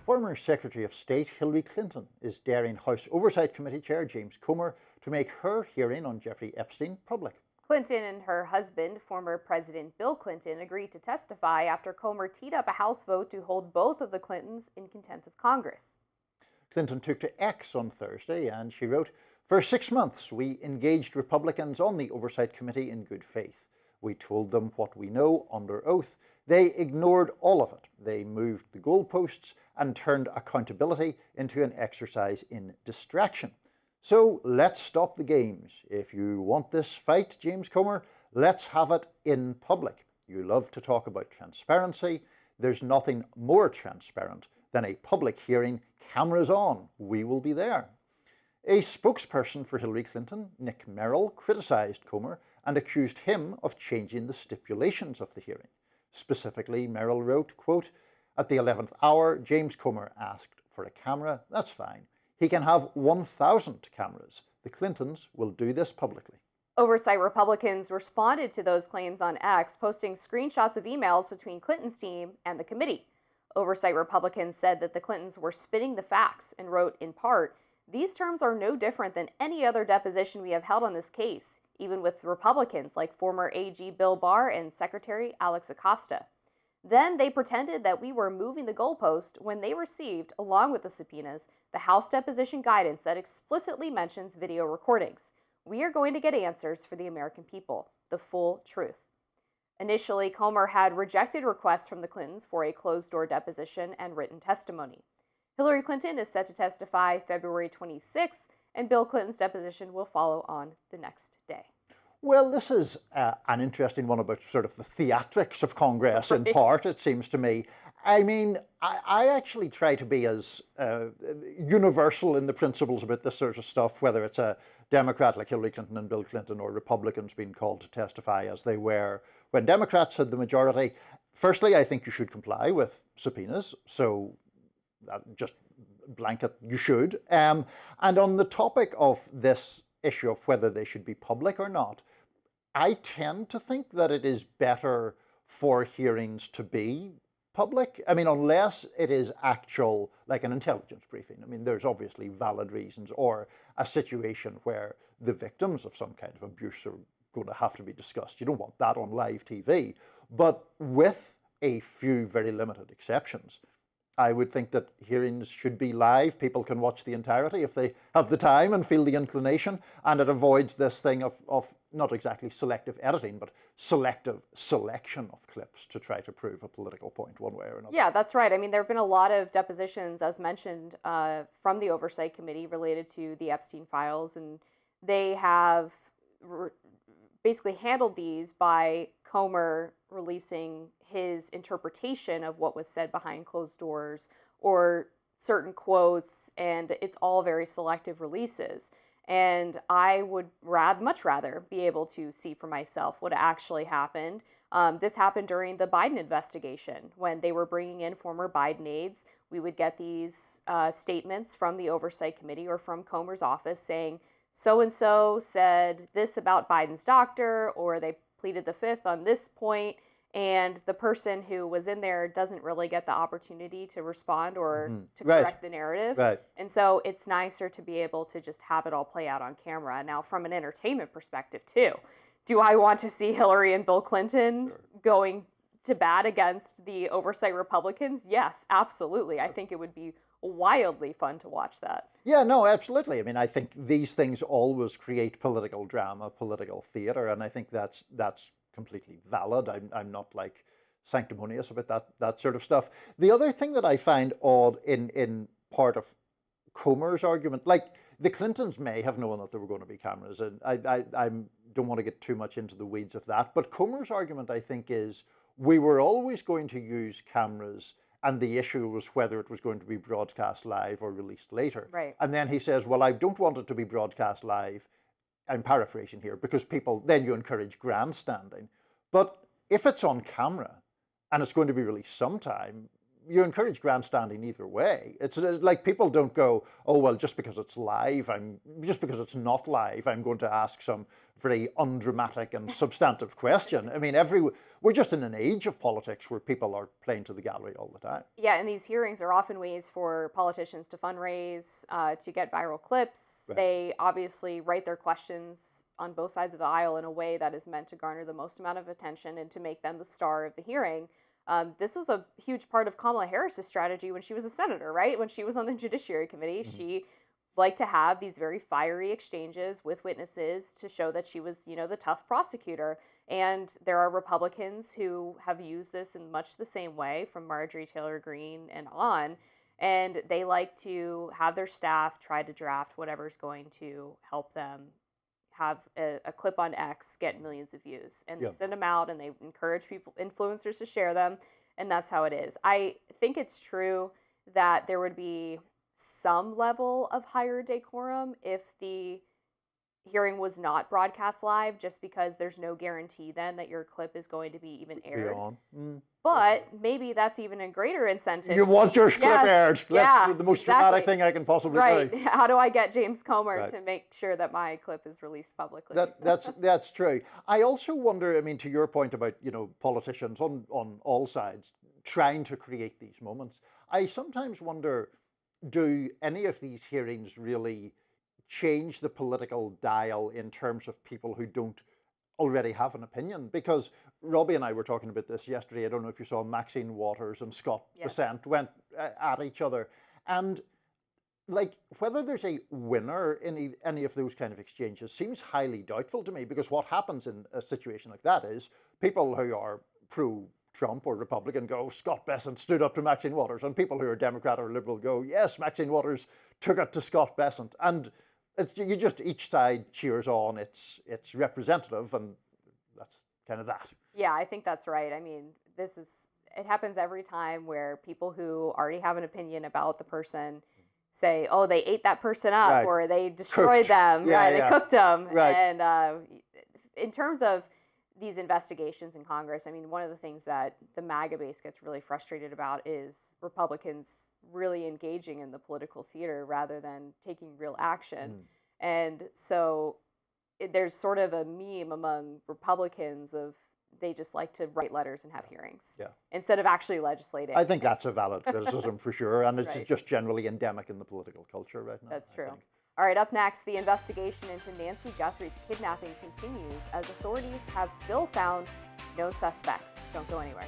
Former Secretary of State Hillary Clinton is daring House Oversight Committee Chair James Comer to make her hearing on Jeffrey Epstein public. Clinton and her husband, former President Bill Clinton, agreed to testify after Comer teed up a House vote to hold both of the Clintons in contempt of Congress. Clinton took to X on Thursday and she wrote, "For 6 months, we engaged Republicans on the Oversight Committee in good faith. We told them what we know under oath. They ignored all of it. They moved the goalposts and turned accountability into an exercise in distraction. So let's stop the games. If you want this fight, James Comer, let's have it in public. You love to talk about transparency. There's nothing more transparent than a public hearing. Cameras on. We will be there." A spokesperson for Hillary Clinton, Nick Merrill, criticised Comer and accused him of changing the stipulations of the hearing. Specifically, Merrill wrote, quote, "At the 11th hour, James Comer asked for a camera. That's fine. He can have 1,000 cameras. The Clintons will do this publicly." Oversight Republicans responded to those claims on X, posting screenshots of emails between Clinton's team and the committee. Oversight Republicans said that the Clintons were spinning the facts and wrote, in part, "These terms are no different than any other deposition we have held on this case, even with Republicans like former AG Bill Barr and Secretary Alex Acosta." Then they pretended that we were moving the goalpost when they received, along with the subpoenas, the House deposition guidance that explicitly mentions video recordings. "We are going to get answers for the American people, the full truth." Initially, Comer had rejected requests from the Clintons for a closed-door deposition and written testimony. Hillary Clinton is set to testify February 26, and Bill Clinton's deposition will follow on the next day. Well, this is an interesting one about sort of the theatrics of Congress in part, it seems to me. I mean, I actually try to be as universal in the principles about this sort of stuff, whether it's a Democrat like Hillary Clinton and Bill Clinton or Republicans being called to testify as they were when Democrats had the majority. Firstly, I think you should comply with subpoenas, so just blanket, you should. And on the topic of this issue of whether they should be public or not, I tend to think that it is better for hearings to be public. I mean, unless it is actual, like an intelligence briefing. I mean, there's obviously valid reasons, or a situation where the victims of some kind of abuse are going to have to be discussed. You don't want that on live TV. But with a few very limited exceptions, I would think that hearings should be live. People can watch the entirety if they have the time and feel the inclination, and it avoids this thing of not exactly selective editing, but selective selection of clips to try to prove a political point one way or another. Yeah, that's right. I mean, there have been a lot of depositions, as mentioned, from the Oversight Committee related to the Epstein files, and they have basically handled these by Comer releasing his interpretation of what was said behind closed doors or certain quotes, and it's all very selective releases. And I would much rather be able to see for myself what actually happened. This happened during the Biden investigation when they were bringing in former Biden aides. We would get these statements from the Oversight Committee or from Comer's office saying, so-and-so said this about Biden's doctor, or they pleaded the fifth on this point, and the person who was in there doesn't really get the opportunity to respond or to correct the narrative. Right. And so it's nicer to be able to just have it all play out on camera. Now, from an entertainment perspective, too, do I want to see Hillary and Bill Clinton going to bat against the Oversight Republicans? Yes, absolutely. I think it would be wildly fun to watch that. Yeah, no, absolutely. I mean, I think these things always create political drama, political theatre, and I think that's completely valid. I'm not like sanctimonious about that sort of stuff. The other thing that I find odd in part of Comer's argument, like the Clintons may have known that there were going to be cameras, and I don't want to get too much into the weeds of that, but Comer's argument, I think, is we were always going to use cameras, and the issue was whether it was going to be broadcast live or released later. Right. And then he says, well, I don't want it to be broadcast live. I'm paraphrasing here, because then you encourage grandstanding. But if it's on camera and it's going to be released sometime, you encourage grandstanding either way. It's like people don't go, oh, well, just because it's not live, I'm going to ask some very undramatic and substantive question. I mean, we're just in an age of politics where people are playing to the gallery all the time. Yeah, and these hearings are often ways for politicians to fundraise, to get viral clips. Right. They obviously write their questions on both sides of the aisle in a way that is meant to garner the most amount of attention and to make them the star of the hearing. This was a huge part of Kamala Harris's strategy when she was a senator, right? When she was on the Judiciary Committee, she liked to have these very fiery exchanges with witnesses to show that she was, the tough prosecutor. And there are Republicans who have used this in much the same way, from Marjorie Taylor Greene and on. And they like to have their staff try to draft whatever's going to help them have a clip on X get millions of views. And they send them out and they encourage influencers to share them. And that's how it is. I think it's true that there would be some level of higher decorum if the hearing was not broadcast live, just because there's no guarantee then that your clip is going to be even aired. But maybe that's even a greater incentive. You want your clip aired. That's the most dramatic thing I can possibly say. Right. How do I get James Comer to make sure that my clip is released publicly? That's true. I also wonder, I mean, to your point about, politicians on all sides trying to create these moments, I sometimes wonder, do any of these hearings really change the political dial in terms of people who don't already have an opinion? Because Robbie and I were talking about this yesterday. I don't know if you saw Maxine Waters and Scott Bessent went at each other. And like, whether there's a winner in any of those kind of exchanges seems highly doubtful to me, because what happens in a situation like that is people who are pro-Trump or Republican go, Scott Bessent stood up to Maxine Waters, and people who are Democrat or Liberal go, yes, Maxine Waters took it to Scott Bessent. And each side cheers on its representative, and that's kind of that. Yeah, I think that's right. I mean, it happens every time where people who already have an opinion about the person say, oh, they ate that person up, or they destroyed them, they cooked them. Right. And in terms of these investigations in Congress, I mean, one of the things that the MAGA base gets really frustrated about is Republicans really engaging in the political theater rather than taking real action. And so there's sort of a meme among Republicans of they just like to write letters and have hearings instead of actually legislating. I think that's a valid criticism for sure, and it's just generally endemic in the political culture right now. That's true. All right, up next, the investigation into Nancy Guthrie's kidnapping continues as authorities have still found no suspects. Don't go anywhere.